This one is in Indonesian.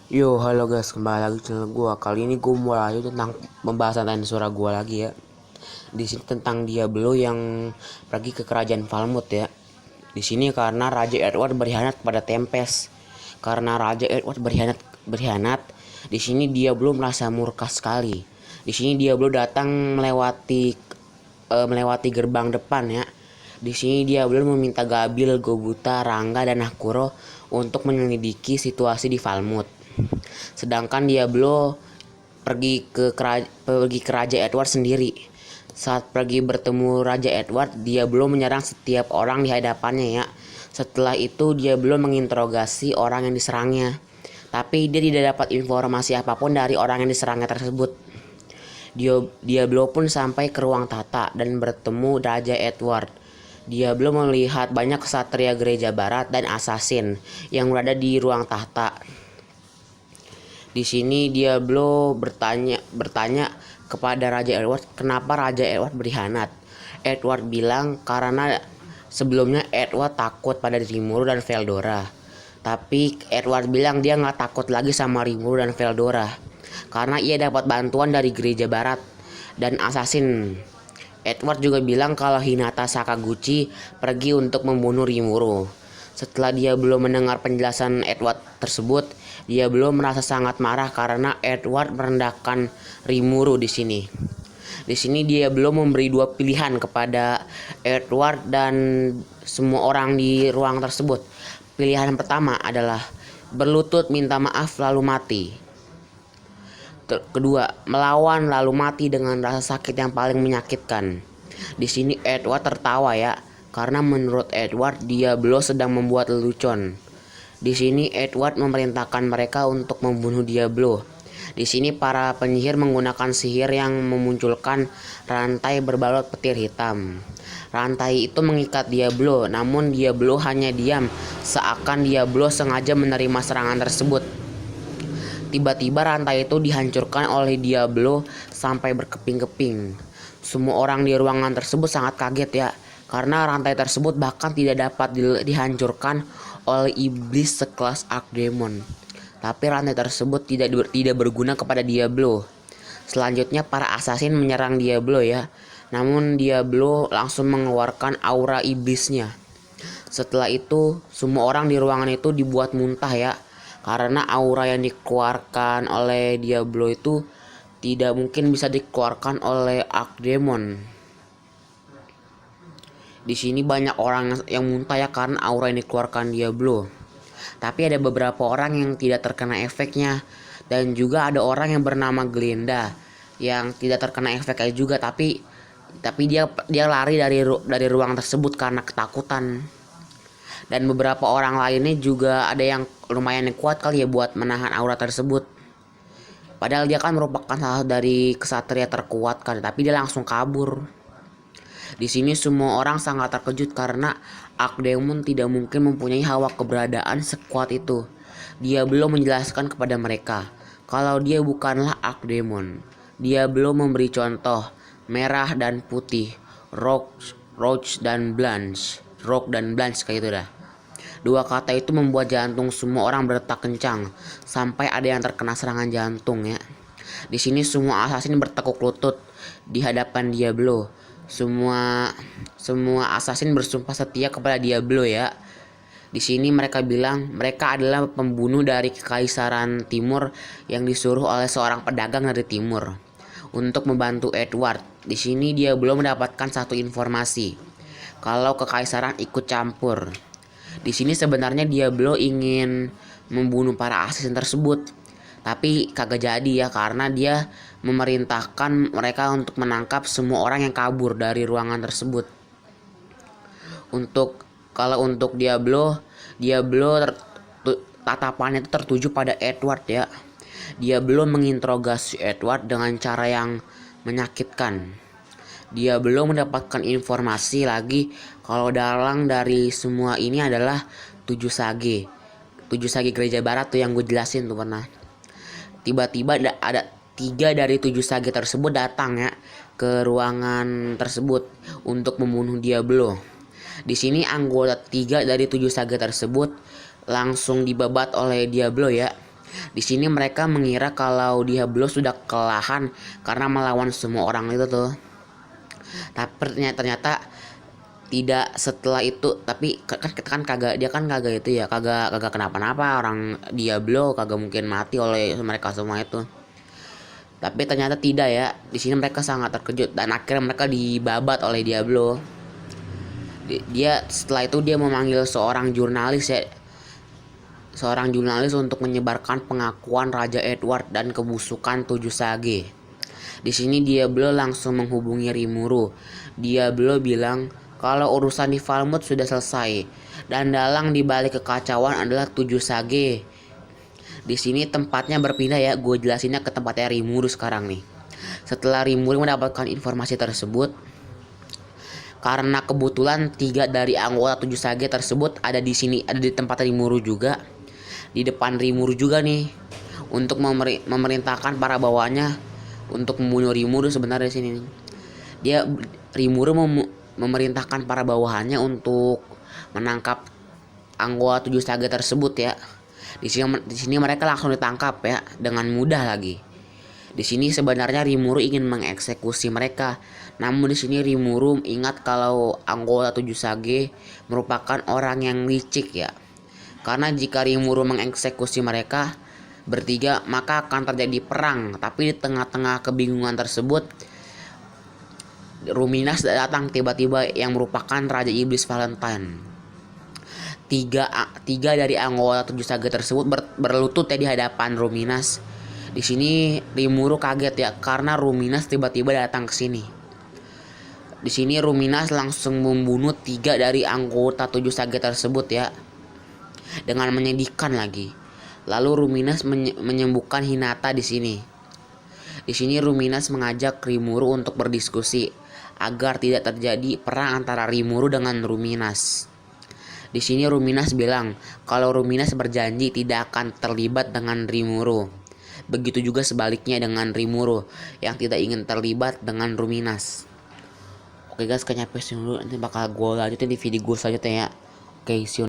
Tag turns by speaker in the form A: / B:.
A: Yo, halo guys, kembali lagi channel gua. Kali ini gua mau lanjut tentang pembahasan dinosaur gua lagi ya. Di sini tentang Diablo yang pergi ke kerajaan Falmouth ya. Di sini karena Raja Edward berkhianat kepada Tempest. Karena Raja Edward berkhianat, di sini Diablo merasa murka sekali. Di sini Diablo datang melewati gerbang depan ya. Di sini Diablo meminta Gabil, Gobuta, Rangga, dan Hakuro untuk menyelidiki situasi di Falmouth. Sedangkan Diablo pergi ke Raja Edward sendiri. Saat pergi bertemu Raja Edward, Diablo menyerang setiap orang di hadapannya ya. Setelah itu Diablo menginterogasi orang yang diserangnya. Tapi dia tidak dapat informasi apapun dari orang yang diserangnya tersebut. Diablo pun sampai ke ruang tata dan bertemu Raja Edward. Diablo melihat banyak ksatria gereja barat dan assassin yang berada di ruang tahta. Di sini Diablo bertanya kepada Raja Edward kenapa Raja Edward berkhianat. Edward bilang karena sebelumnya Edward takut pada Rimuru dan Veldora. Tapi Edward bilang dia nggak takut lagi sama Rimuru dan Veldora karena ia dapat bantuan dari gereja barat dan assassin. Edward juga bilang kalau Hinata Sakaguchi pergi untuk membunuh Rimuru. Setelah dia belum mendengar penjelasan Edward tersebut, dia belum merasa sangat marah karena Edward merendahkan Rimuru di sini. Di sini dia belum memberi dua pilihan kepada Edward dan semua orang di ruang tersebut. Pilihan pertama adalah berlutut minta maaf lalu mati. Kedua, melawan lalu mati dengan rasa sakit yang paling menyakitkan. Di sini Edward tertawa ya, karena menurut Edward Diablo sedang membuat lelucon. Di sini Edward memerintahkan mereka untuk membunuh Diablo. Di sini para penyihir menggunakan sihir yang memunculkan rantai berbalut petir hitam. Rantai itu mengikat Diablo, namun Diablo hanya diam, seakan Diablo sengaja menerima serangan tersebut. Tiba-tiba rantai itu dihancurkan oleh Diablo sampai berkeping-keping. Semua orang di ruangan tersebut sangat kaget ya, karena rantai tersebut bahkan tidak dapat dihancurkan oleh iblis sekelas Archdemon. Tapi rantai tersebut tidak berguna kepada Diablo. Selanjutnya para assassin menyerang Diablo ya. Namun Diablo langsung mengeluarkan aura iblisnya. Setelah itu semua orang di ruangan itu dibuat muntah ya. Karena aura yang dikeluarkan oleh Diablo itu tidak mungkin bisa dikeluarkan oleh Archdemon. Di sini banyak orang yang muntah ya karena aura yang dikeluarkan Diablo. Tapi ada beberapa orang yang tidak terkena efeknya, dan juga ada orang yang bernama Glenda yang tidak terkena efeknya juga, tapi dia lari dari ruang tersebut karena ketakutan. Dan beberapa orang lainnya juga ada yang lumayan kuat kali ya buat menahan aura tersebut. Padahal dia kan merupakan salah dari kesatria terkuat kan, tapi dia langsung kabur. Di sini semua orang sangat terkejut karena Archdemon tidak mungkin mempunyai hawa keberadaan sekuat itu. Dia belum menjelaskan kepada mereka kalau dia bukanlah Archdemon. Dia belum memberi contoh merah dan putih, Roach dan Blanche, Rock dan Blanche kayak itu dah. Dua kata itu membuat jantung semua orang berdetak kencang sampai ada yang terkena serangan jantung ya. Di sini semua assassin bertekuk lutut di hadapan Diablo. Semua assassin bersumpah setia kepada Diablo ya. Di sini mereka bilang mereka adalah pembunuh dari Kekaisaran Timur yang disuruh oleh seorang pedagang dari timur untuk membantu Edward. Di sini dia belum mendapatkan satu informasi kalau Kekaisaran ikut campur. Di sini sebenarnya Diablo ingin membunuh para assassin tersebut, tapi kagak jadi ya karena dia memerintahkan mereka untuk menangkap semua orang yang kabur dari ruangan tersebut. Untuk Diablo tatapannya itu tertuju pada Edward ya. Diablo menginterogasi Edward dengan cara yang menyakitkan. Dia belum mendapatkan informasi lagi kalau dalang dari semua ini adalah 7 sage. 7 sage gereja barat tuh yang gue jelasin tuh pernah. Tiba-tiba ada 3 dari 7 sage tersebut datang ya ke ruangan tersebut untuk membunuh Diablo. Di sini anggota 3 dari 7 sage tersebut langsung dibabat oleh Diablo ya. Di sini mereka mengira kalau Diablo sudah kelelahan karena melawan semua orang itu tuh. Tapi ternyata tidak setelah itu. Tapi kan kagak, dia kan kagak itu ya, kagak kagak kenapa-napa. Orang Diablo kagak mungkin mati oleh mereka semua itu. Tapi ternyata tidak ya. Di sini mereka sangat terkejut dan akhirnya mereka dibabat oleh Diablo. Dia setelah itu dia memanggil seorang jurnalis ya, untuk menyebarkan pengakuan Raja Edward dan kebusukan 7 Sage. Di sini Diablo langsung menghubungi Rimuru. Diablo bilang kalau urusan di Falmouth sudah selesai dan dalang dibalik kekacauan adalah 7 Sage. Di sini tempatnya berpindah ya, gue jelasinnya ke tempatnya Rimuru sekarang nih. Setelah Rimuru mendapatkan informasi tersebut, karena kebetulan 3 dari anggota 7 Sage tersebut ada di sini, ada di tempat Rimuru juga, di depan Rimuru juga nih, untuk memerintahkan para bawahnya untuk membunuh Rimuru. Sebenarnya di sini dia Rimuru memerintahkan para bawahannya untuk menangkap anggota 7 Sage tersebut ya. Di sini mereka langsung ditangkap ya dengan mudah lagi. Di sini sebenarnya Rimuru ingin mengeksekusi mereka. Namun di sini Rimuru ingat kalau anggota 7 Sage merupakan orang yang licik ya. Karena jika Rimuru mengeksekusi mereka bertiga, maka akan terjadi perang. Tapi di tengah-tengah kebingungan tersebut, Ruminas datang tiba-tiba yang merupakan Raja Iblis Valentine. Tiga dari anggota 7 Sage tersebut berlutut ya di hadapan Ruminas. Di sini Rimuru kaget ya karena Ruminas tiba-tiba datang ke sini. Di sini Ruminas langsung membunuh 3 dari anggota 7 Sage tersebut ya, dengan menyedihkan lagi. Lalu Ruminas menyembuhkan Hinata di sini. Di sini Ruminas mengajak Rimuru untuk berdiskusi agar tidak terjadi perang antara Rimuru dengan Ruminas. Di sini Ruminas bilang kalau Ruminas berjanji tidak akan terlibat dengan Rimuru. Begitu juga sebaliknya dengan Rimuru yang tidak ingin terlibat dengan Ruminas. Oke guys, kayaknya sampai sini dulu. Nanti bakal gue lanjutin di video gue selanjutnya ya. Oke, see you.